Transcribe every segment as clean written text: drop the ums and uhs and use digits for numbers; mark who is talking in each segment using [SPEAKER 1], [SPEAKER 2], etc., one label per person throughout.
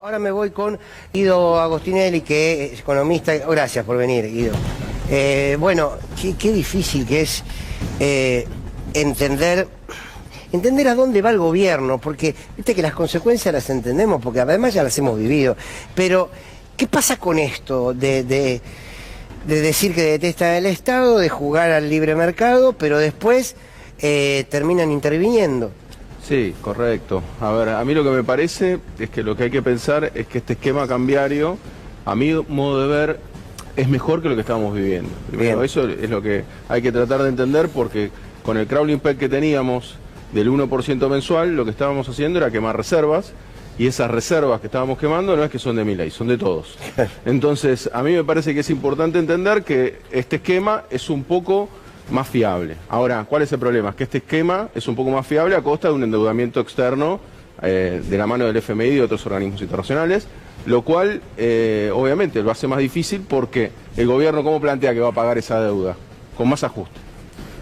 [SPEAKER 1] Ahora me voy con Guido Agostinelli, que es economista. Gracias por venir, Guido. Bueno, qué difícil que es entender a dónde va el gobierno, porque viste que las consecuencias las entendemos, porque además ya las hemos vivido. Pero, ¿qué pasa con esto de decir que detestan el Estado, de jugar al libre mercado, pero después terminan interviniendo?
[SPEAKER 2] Sí, correcto. A ver, a mí lo que me parece es que lo que hay que pensar es que este esquema cambiario, a mi modo de ver, es mejor que lo que estábamos viviendo. Primero, eso es lo que hay que tratar de entender, porque con el crawling peg que teníamos del 1% mensual, lo que estábamos haciendo era quemar reservas, y esas reservas que estábamos quemando no es que son de Milei, son de todos. Entonces, a mí me parece que es importante entender que este esquema es un poco más fiable. Ahora, ¿cuál es el problema? Es que este esquema es un poco más fiable a costa de un endeudamiento externo de la mano del FMI y de otros organismos internacionales, lo cual obviamente lo hace más difícil porque el gobierno, ¿cómo plantea que va a pagar esa deuda? Con más ajuste.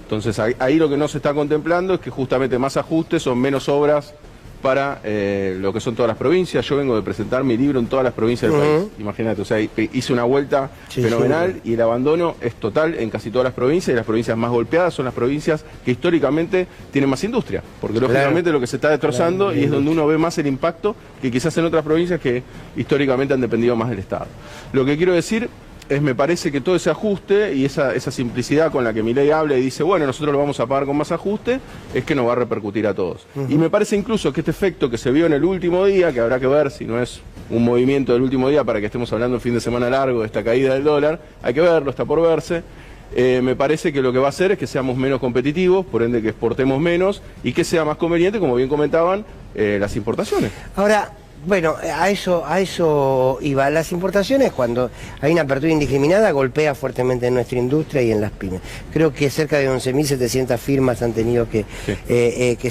[SPEAKER 2] Entonces ahí lo que no se está contemplando es que justamente más ajustes son menos obras para lo que son todas las provincias. Yo vengo de presentar mi libro en todas las provincias del país, imagínate, o sea, hice una vuelta fenomenal y el abandono es total en casi todas las provincias, y las provincias más golpeadas son las provincias que históricamente tienen más industria, porque lógicamente lo que se está destrozando y es donde uno ve más el impacto que quizás en otras provincias que históricamente han dependido más del Estado. Lo que quiero decir es, me parece que todo ese ajuste y esa simplicidad con la que Milei habla y dice, bueno, nosotros lo vamos a pagar con más ajuste, es que nos va a repercutir a todos. Y me parece incluso que este efecto que se vio en el último día, que habrá que ver si no es un movimiento del último día para que estemos hablando el fin de semana largo de esta caída del dólar, hay que verlo, está por verse. Me parece que lo que va a hacer es que seamos menos competitivos, por ende que exportemos menos y que sea más conveniente, como bien comentaban, las importaciones.
[SPEAKER 1] Ahora, bueno, a eso iba. Las importaciones, cuando hay una apertura indiscriminada, golpea fuertemente en nuestra industria y en las pymes. Creo que cerca de 11.700 firmas han tenido que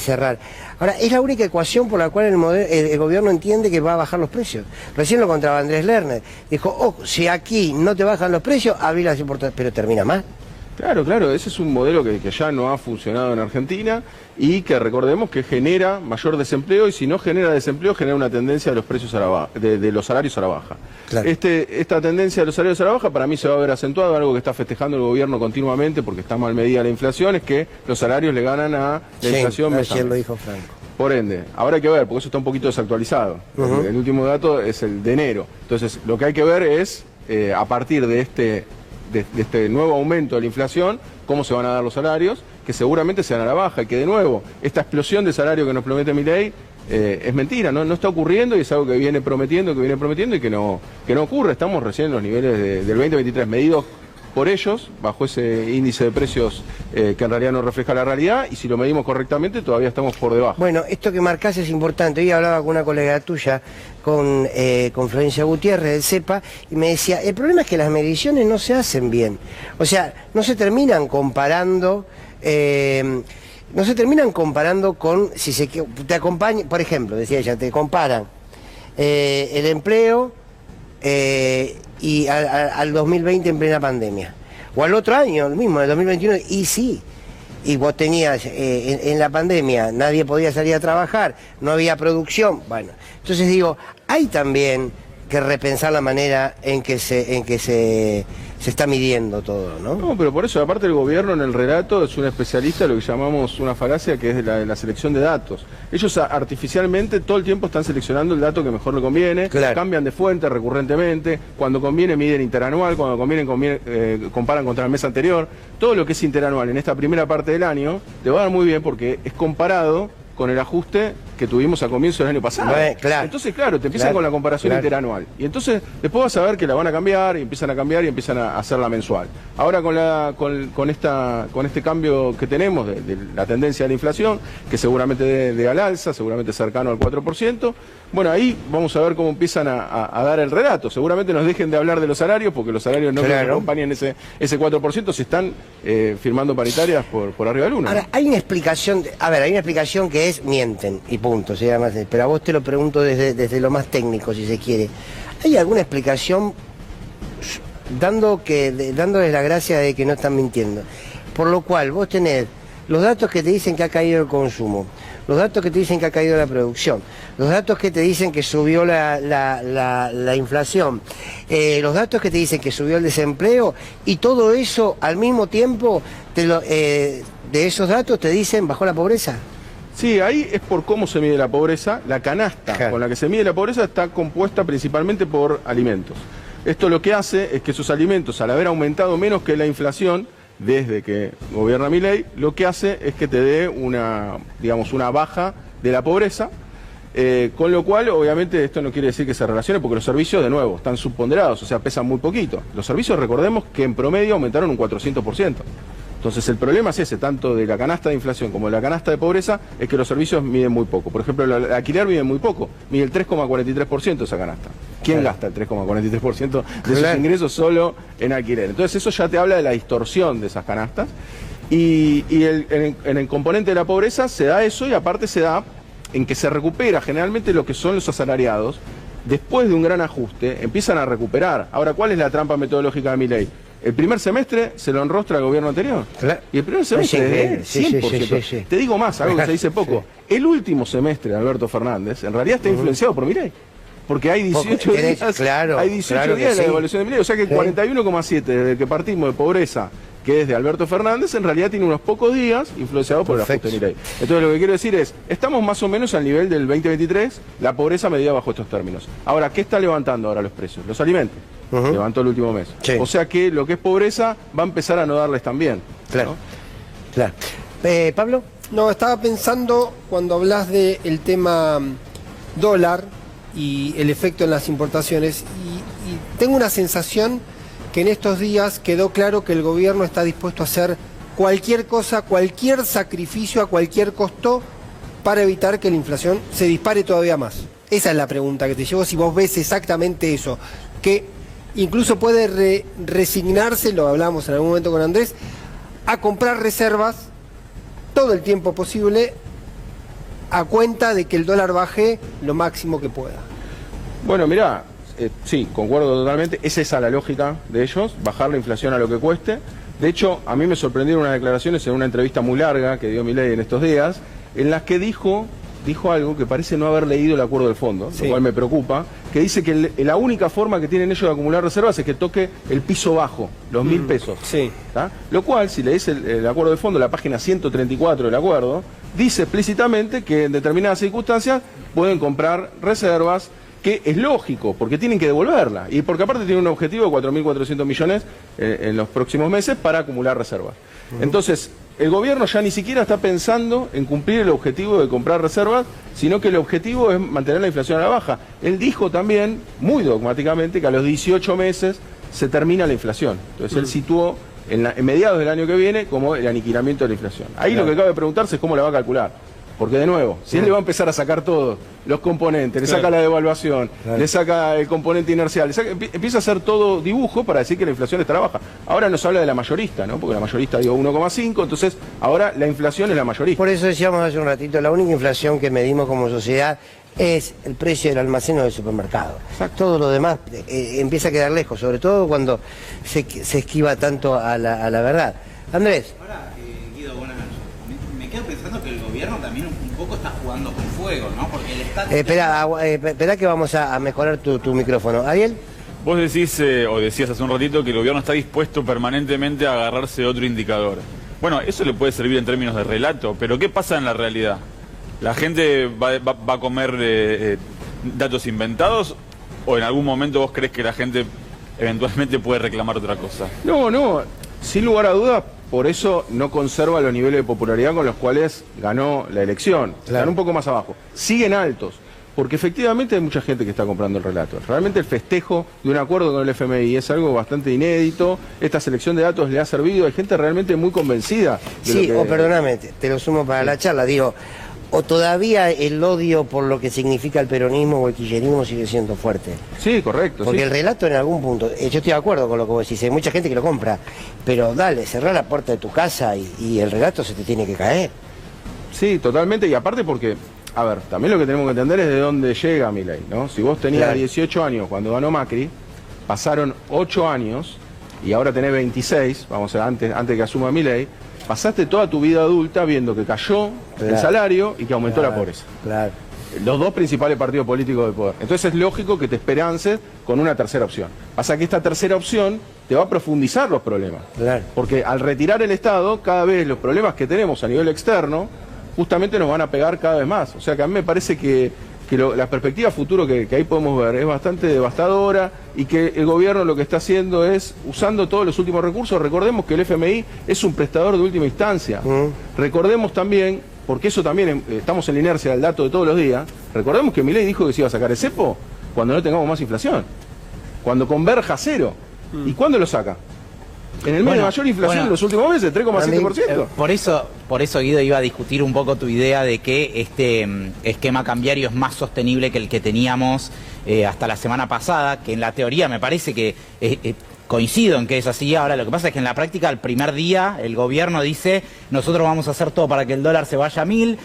[SPEAKER 1] cerrar. Ahora, es la única ecuación por la cual el gobierno entiende que va a bajar los precios. Recién lo contaba Andrés Lerner. Dijo, si aquí no te bajan los precios, abrí las importaciones, pero termina mal.
[SPEAKER 2] Claro, ese es un modelo que ya no ha funcionado en Argentina y que recordemos que genera mayor desempleo, y si no genera desempleo genera una tendencia de los precios a la baja, de los salarios a la baja. Claro. Esta tendencia de los salarios a la baja para mí se va a ver acentuado, algo que está festejando el gobierno continuamente porque está mal medida la inflación, es que los salarios le ganan a la inflación.
[SPEAKER 1] Ayer lo dijo Franco.
[SPEAKER 2] Por ende, ahora hay que ver, porque eso está un poquito desactualizado. El último dato es el de enero. Entonces, lo que hay que ver es, a partir de este nuevo aumento de la inflación, cómo se van a dar los salarios, que seguramente se van a la baja, y que de nuevo, esta explosión de salario que nos promete Milei es mentira, no está ocurriendo, y es algo que viene prometiendo y que no ocurre. Estamos recién en los niveles del 2023 medidos por ellos, bajo ese índice de precios que en realidad no refleja la realidad, y si lo medimos correctamente todavía estamos por debajo.
[SPEAKER 1] Bueno, esto que marcás es importante. Hoy hablaba con una colega tuya, con Florencia Gutiérrez del CEPA, y me decía, el problema es que las mediciones no se hacen bien. O sea, no se terminan comparando con, si te acompaña, por ejemplo, decía ella, te comparan el empleo y al 2020 en plena pandemia, o al otro año, el mismo, el 2021, y sí, y vos tenías, en la pandemia nadie podía salir a trabajar, no había producción, bueno, entonces digo, hay también que repensar la manera en que se está midiendo todo, ¿no?
[SPEAKER 2] No, pero por eso, aparte el gobierno en el relato es un especialista de lo que llamamos una falacia, que es de la selección de datos. Ellos artificialmente todo el tiempo están seleccionando el dato que mejor le conviene, cambian de fuente recurrentemente, cuando conviene miden interanual, cuando conviene comparan contra el mes anterior. Todo lo que es interanual en esta primera parte del año le va a dar muy bien porque es comparado con el ajuste que tuvimos a comienzo del año pasado. Entonces, claro, te empiezan con la comparación interanual. Y entonces, después vas a ver que la van a cambiar, y empiezan a hacerla mensual. Ahora con este cambio que tenemos de la tendencia de la inflación, que seguramente de al alza, seguramente cercano al 4%, bueno, ahí vamos a ver cómo empiezan a dar el relato. Seguramente nos dejen de hablar de los salarios, porque los salarios no acompañan ese 4%, se están firmando paritarias por arriba del 1.
[SPEAKER 1] Ahora, hay una explicación, que es mienten, y punto, se llama así. Pero a vos te lo pregunto desde lo más técnico, si se quiere. ¿Hay alguna explicación dándoles la gracia de que no están mintiendo? Por lo cual vos tenés los datos que te dicen que ha caído el consumo, los datos que te dicen que ha caído la producción, los datos que te dicen que subió la inflación, los datos que te dicen que subió el desempleo, y todo eso al mismo tiempo, de esos datos te dicen bajó la pobreza.
[SPEAKER 2] Sí, ahí es por cómo se mide la pobreza. La canasta con la que se mide la pobreza está compuesta principalmente por alimentos. Esto lo que hace es que esos alimentos, al haber aumentado menos que la inflación, desde que gobierna Milei, lo que hace es que te dé una baja de la pobreza, con lo cual, obviamente, esto no quiere decir que se relacione, porque los servicios, de nuevo, están subponderados, o sea, pesan muy poquito. Los servicios, recordemos que en promedio aumentaron un 400%. Entonces el problema es ese, tanto de la canasta de inflación como de la canasta de pobreza, es que los servicios miden muy poco. Por ejemplo, el alquiler mide muy poco, mide el 3,43% esa canasta. ¿Quién gasta el 3,43% de esos ingresos solo en alquiler? Entonces eso ya te habla de la distorsión de esas canastas. Y en el componente de la pobreza se da eso, y aparte se da en que se recupera generalmente lo que son los asalariados. Después de un gran ajuste, empiezan a recuperar. Ahora, ¿cuál es la trampa metodológica de Milei? El primer semestre se lo enrostra al gobierno anterior. Claro. Y el primer semestre es de él, 100%. Sí. Te digo más, algo que se dice poco. Sí. El último semestre de Alberto Fernández, en realidad está influenciado por Milei. Porque hay 18 días, hay 18 días de la devaluación de Milei. O sea que el 41,7 desde que partimos de pobreza, que es de Alberto Fernández, en realidad tiene unos pocos días influenciado por el ajuste de Milei. Entonces lo que quiero decir es, estamos más o menos al nivel del 2023, la pobreza medida bajo estos términos. Ahora, ¿qué está levantando ahora los precios? Los alimentos. Levantó el último mes. Sí. O sea que lo que es pobreza va a empezar a no darles también.
[SPEAKER 1] Claro. ¿No? Claro. ¿Pablo?
[SPEAKER 3] No, estaba pensando cuando hablas del tema dólar y el efecto en las importaciones, y tengo una sensación que en estos días quedó claro que el gobierno está dispuesto a hacer cualquier cosa, cualquier sacrificio a cualquier costo para evitar que la inflación se dispare todavía más. Esa es la pregunta que te llevo, si vos ves exactamente eso, que incluso puede resignarse, lo hablamos en algún momento con Andrés, a comprar reservas todo el tiempo posible a cuenta de que el dólar baje lo máximo que pueda.
[SPEAKER 2] Bueno, mirá, sí, concuerdo totalmente, esa es la lógica de ellos, bajar la inflación a lo que cueste. De hecho, a mí me sorprendieron unas declaraciones en una entrevista muy larga que dio Milei en estos días, en las que dijo algo que parece no haber leído el acuerdo del fondo, lo cual me preocupa, que dice que la única forma que tienen ellos de acumular reservas es que toque el piso bajo, los 1.000 pesos. Sí. Lo cual, si lees el acuerdo del fondo, la página 134 del acuerdo, dice explícitamente que en determinadas circunstancias pueden comprar reservas, que es lógico, porque tienen que devolverla, y porque aparte tienen un objetivo de 4.400 millones en los próximos meses para acumular reservas. Entonces, el gobierno ya ni siquiera está pensando en cumplir el objetivo de comprar reservas, sino que el objetivo es mantener la inflación a la baja. Él dijo también, muy dogmáticamente, que a los 18 meses se termina la inflación. Entonces él situó en mediados del año que viene como el aniquilamiento de la inflación. Ahí lo que cabe preguntarse es cómo la va a calcular. Porque de nuevo, si él le va a empezar a sacar todos los componentes, le saca la devaluación, le saca el componente inercial, empieza a hacer todo dibujo para decir que la inflación estará baja. Ahora nos habla de la mayorista, ¿no? Porque la mayorista dio 1,5, entonces ahora la inflación es la mayorista.
[SPEAKER 1] Por eso decíamos hace un ratito, la única inflación que medimos como sociedad es el precio del almacén o del supermercado. Exacto. Todo lo demás empieza a quedar lejos, sobre todo cuando se esquiva tanto a la verdad. Andrés.
[SPEAKER 4] Guido, buenas noches. Me quedo pensando que el gobierno también un poco está jugando con fuego, ¿no? Porque el Estado...
[SPEAKER 1] Espera que vamos a mejorar tu micrófono. ¿Ariel?
[SPEAKER 5] Vos decís, o decías hace un ratito, que el gobierno está dispuesto permanentemente a agarrarse de otro indicador. Bueno, eso le puede servir en términos de relato, pero ¿qué pasa en la realidad? ¿La gente va a comer datos inventados o en algún momento vos crees que la gente eventualmente puede reclamar otra cosa?
[SPEAKER 2] No, sin lugar a dudas, por eso no conserva los niveles de popularidad con los cuales ganó la elección. Claro. Están un poco más abajo. Siguen altos, porque efectivamente hay mucha gente que está comprando el relato. Realmente el festejo de un acuerdo con el FMI es algo bastante inédito. Esta selección de datos le ha servido. Hay gente realmente muy convencida.
[SPEAKER 1] Sí, perdóname, te lo sumo para la charla. Digo, o todavía el odio por lo que significa el peronismo o el kirchnerismo sigue siendo fuerte.
[SPEAKER 2] Sí, correcto.
[SPEAKER 1] Porque el relato en algún punto, yo estoy de acuerdo con lo que vos decís, hay mucha gente que lo compra, pero dale, cerrá la puerta de tu casa y el relato se te tiene que caer.
[SPEAKER 2] Sí, totalmente, y aparte porque, a ver, también lo que tenemos que entender es de dónde llega Milei, ¿no? Si vos tenías 18 años cuando ganó Macri, pasaron 8 años y ahora tenés 26, vamos a ver, antes que asuma Milei, pasaste toda tu vida adulta viendo que cayó el salario y que aumentó la pobreza.
[SPEAKER 1] Claro.
[SPEAKER 2] Los dos principales partidos políticos del poder. Entonces es lógico que te esperances con una tercera opción. Pasa que esta tercera opción te va a profundizar los problemas.
[SPEAKER 1] Claro.
[SPEAKER 2] Porque al retirar el Estado, cada vez los problemas que tenemos a nivel externo, justamente nos van a pegar cada vez más. O sea que a mí me parece que la perspectiva futuro que ahí podemos ver es bastante devastadora y que el gobierno lo que está haciendo es usando todos los últimos recursos. Recordemos que el FMI es un prestador de última instancia. Recordemos también, porque eso también estamos en la inercia del dato de todos los días, recordemos que Milei dijo que se iba a sacar el cepo cuando no tengamos más inflación, cuando converja a cero. ¿Y cuándo lo saca? En el mes de mayor inflación en los últimos meses, 3,7%.
[SPEAKER 6] Por eso, Guido, iba a discutir un poco tu idea de que este esquema cambiario es más sostenible que el que teníamos hasta la semana pasada, que en la teoría me parece que coincido en que es así. Ahora lo que pasa es que en la práctica el primer día el gobierno dice nosotros vamos a hacer todo para que el dólar se vaya a 1000,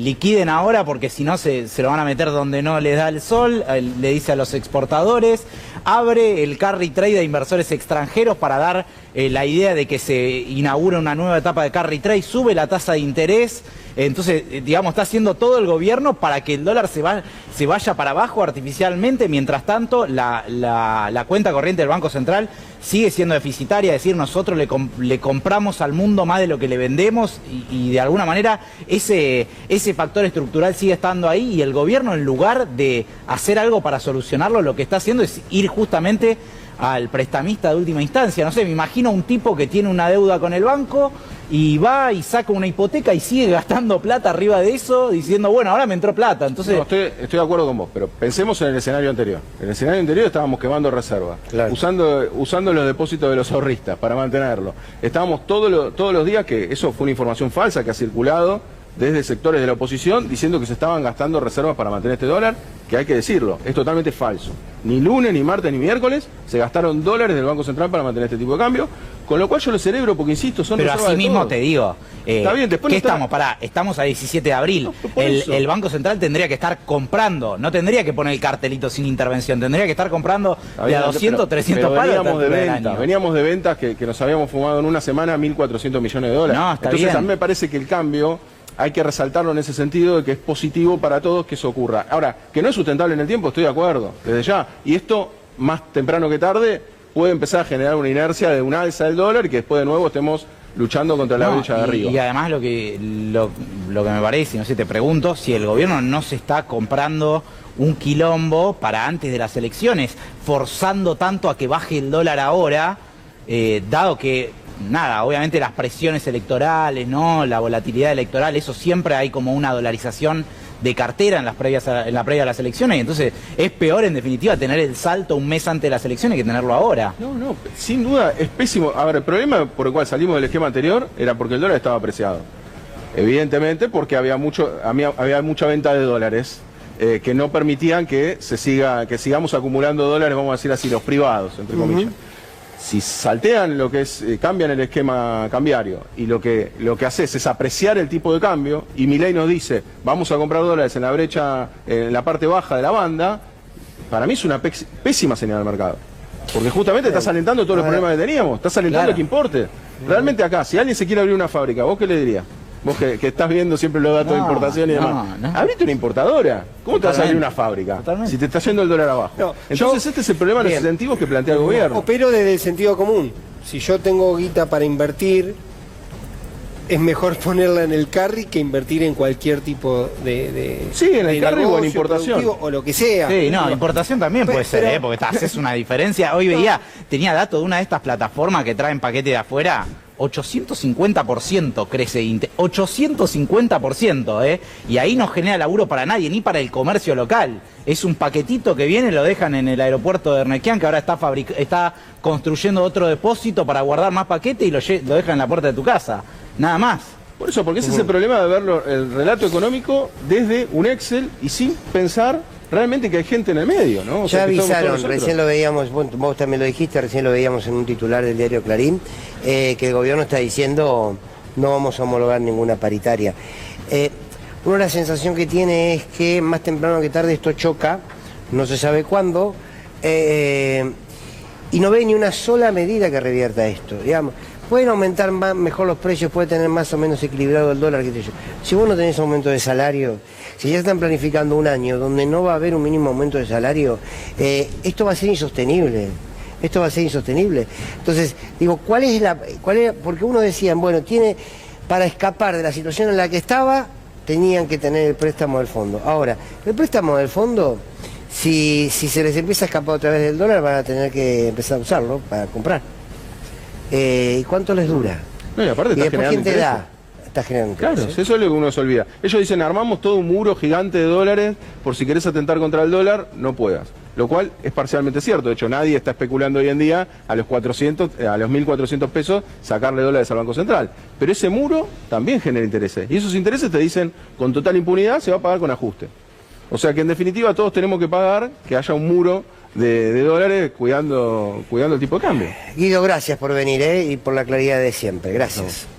[SPEAKER 6] liquiden ahora porque si no se lo van a meter donde no les da el sol, le dice a los exportadores, abre el carry trade de inversores extranjeros para dar la idea de que se inaugura una nueva etapa de carry trade, sube la tasa de interés. Entonces, digamos, está haciendo todo el gobierno para que el dólar se vaya para abajo artificialmente. Mientras tanto, la cuenta corriente del Banco Central sigue siendo deficitaria. Es decir, nosotros le compramos al mundo más de lo que le vendemos y de alguna manera ese factor estructural sigue estando ahí. Y el gobierno, en lugar de hacer algo para solucionarlo, lo que está haciendo es ir justamente al prestamista de última instancia. No sé, me imagino un tipo que tiene una deuda con el banco y va y saca una hipoteca y sigue gastando plata arriba de eso, diciendo, bueno, ahora me entró plata. Entonces,
[SPEAKER 2] no, estoy de acuerdo con vos, pero pensemos en el escenario anterior. En el escenario anterior estábamos quemando reservas,
[SPEAKER 1] claro,
[SPEAKER 2] usando los depósitos de los ahorristas para mantenerlo. Estábamos todos los días, que eso fue una información falsa que ha circulado desde sectores de la oposición diciendo que se estaban gastando reservas para mantener este dólar, que hay que decirlo, es totalmente falso. Ni lunes, ni martes, ni miércoles se gastaron dólares del Banco Central para mantener este tipo de cambio, con lo cual yo lo celebro porque, insisto, son
[SPEAKER 6] pero
[SPEAKER 2] reservas
[SPEAKER 6] así
[SPEAKER 2] de
[SPEAKER 6] mismo
[SPEAKER 2] todos.
[SPEAKER 6] te digo,
[SPEAKER 2] Está bien, después
[SPEAKER 6] ¿qué
[SPEAKER 2] no está...
[SPEAKER 6] estamos? Estamos a 17 de abril.
[SPEAKER 2] No,
[SPEAKER 6] el Banco Central tendría que estar comprando, no tendría que poner el cartelito sin intervención, tendría que estar comprando de a 200, 300 palos.
[SPEAKER 2] Veníamos de ventas que nos habíamos fumado en una semana 1.400 millones de dólares.
[SPEAKER 6] No, está
[SPEAKER 2] Entonces
[SPEAKER 6] bien.
[SPEAKER 2] a mí me parece que el cambio hay que resaltarlo en ese sentido de que es positivo para todos que eso ocurra. Ahora, que no es sustentable en el tiempo, estoy de acuerdo, desde ya. Y esto, más temprano que tarde, puede empezar a generar una inercia de un alza del dólar y que después de nuevo estemos luchando contra la brecha de arriba.
[SPEAKER 6] Y además lo que me parece, no sé, te pregunto, si el gobierno no se está comprando un quilombo para antes de las elecciones, forzando tanto a que baje el dólar ahora, dado que... Nada, obviamente las presiones electorales, ¿no? La volatilidad electoral, eso siempre hay como una dolarización de cartera en la previa a las elecciones, y entonces es peor en definitiva tener el salto un mes antes de las elecciones que tenerlo ahora.
[SPEAKER 2] No, sin duda es pésimo. A ver, el problema por el cual salimos del esquema anterior era porque el dólar estaba apreciado. Evidentemente porque había mucha venta de dólares que no permitían que sigamos acumulando dólares, vamos a decir así, los privados, entre comillas. Si saltean lo que es, cambian el esquema cambiario y lo que haces es apreciar el tipo de cambio y Milei nos dice vamos a comprar dólares en la brecha, en la parte baja de la banda, para mí es una pésima señal del mercado. Porque justamente estás alentando todos los problemas que teníamos, estás alentando que importe. Realmente acá, si alguien se quiere abrir una fábrica, ¿vos qué le dirías? Vos que estás viendo siempre los datos de importación y demás. Abrite una importadora. ¿Cómo te vas a abrir una fábrica?
[SPEAKER 6] Totalmente.
[SPEAKER 2] Si te está yendo el dólar abajo. Entonces este es el problema de los incentivos que plantea el gobierno.
[SPEAKER 3] Opero desde el sentido común. Si yo tengo guita para invertir, es mejor ponerla en el carry que invertir en cualquier tipo de
[SPEAKER 2] sí, en el carry o en
[SPEAKER 3] negocio
[SPEAKER 2] importación.
[SPEAKER 3] O lo que sea.
[SPEAKER 6] Sí, no, importación también puede ser,
[SPEAKER 3] pero-
[SPEAKER 6] porque haces una diferencia. Hoy tenía datos de una de estas plataformas que traen paquete de afuera, 850% crece 850%, y ahí no genera laburo para nadie, ni para el comercio local. Es un paquetito que viene, lo dejan en el aeropuerto de Ernequian, que ahora está construyendo otro depósito para guardar más paquete y lo dejan en la puerta de tu casa. Nada más.
[SPEAKER 2] Por eso, porque ese es el problema de ver el relato económico desde un Excel y sin pensar realmente que hay gente en el medio, ¿no? O
[SPEAKER 1] Ya
[SPEAKER 2] sea, que somos todos
[SPEAKER 1] avisaron,
[SPEAKER 2] nosotros.
[SPEAKER 1] recién lo veíamos, vos también lo dijiste, recién lo veíamos en un titular del diario Clarín, que el gobierno está diciendo no vamos a homologar ninguna paritaria. Uno la sensación que tiene es que más temprano que tarde esto choca, no se sabe cuándo, y no ve ni una sola medida que revierta esto, digamos. pueden aumentar mejor los precios, puede tener más o menos equilibrado el dólar, qué sé yo. Si vos no tenés aumento de salario, si ya están planificando un año donde no va a haber un mínimo aumento de salario, esto va a ser insostenible. Esto va a ser insostenible. Entonces, digo, ¿cuál es porque uno decía, bueno, para escapar de la situación en la que estaba, tenían que tener el préstamo del fondo. Ahora, el préstamo del fondo, si se les empieza a escapar otra vez del dólar, van a tener que empezar a usarlo para comprar. ¿Y cuánto les dura?
[SPEAKER 2] No, y aparte
[SPEAKER 1] Y
[SPEAKER 2] está
[SPEAKER 1] después, ¿quién
[SPEAKER 2] generando
[SPEAKER 1] te
[SPEAKER 2] interés.
[SPEAKER 1] da? Está generando
[SPEAKER 2] Claro,
[SPEAKER 1] interés,
[SPEAKER 2] eso es lo que uno se olvida. Ellos dicen, armamos todo un muro gigante de dólares por si querés atentar contra el dólar, no puedas. Lo cual es parcialmente cierto. De hecho, nadie está especulando hoy en día a los 1.400 pesos sacarle dólares al Banco Central. Pero ese muro también genera intereses. Y esos intereses te dicen, con total impunidad, se va a pagar con ajuste. O sea que en definitiva todos tenemos que pagar que haya un muro de dólares cuidando el tipo de cambio.
[SPEAKER 1] Guido, gracias por venir y por la claridad de siempre. Gracias.
[SPEAKER 2] No.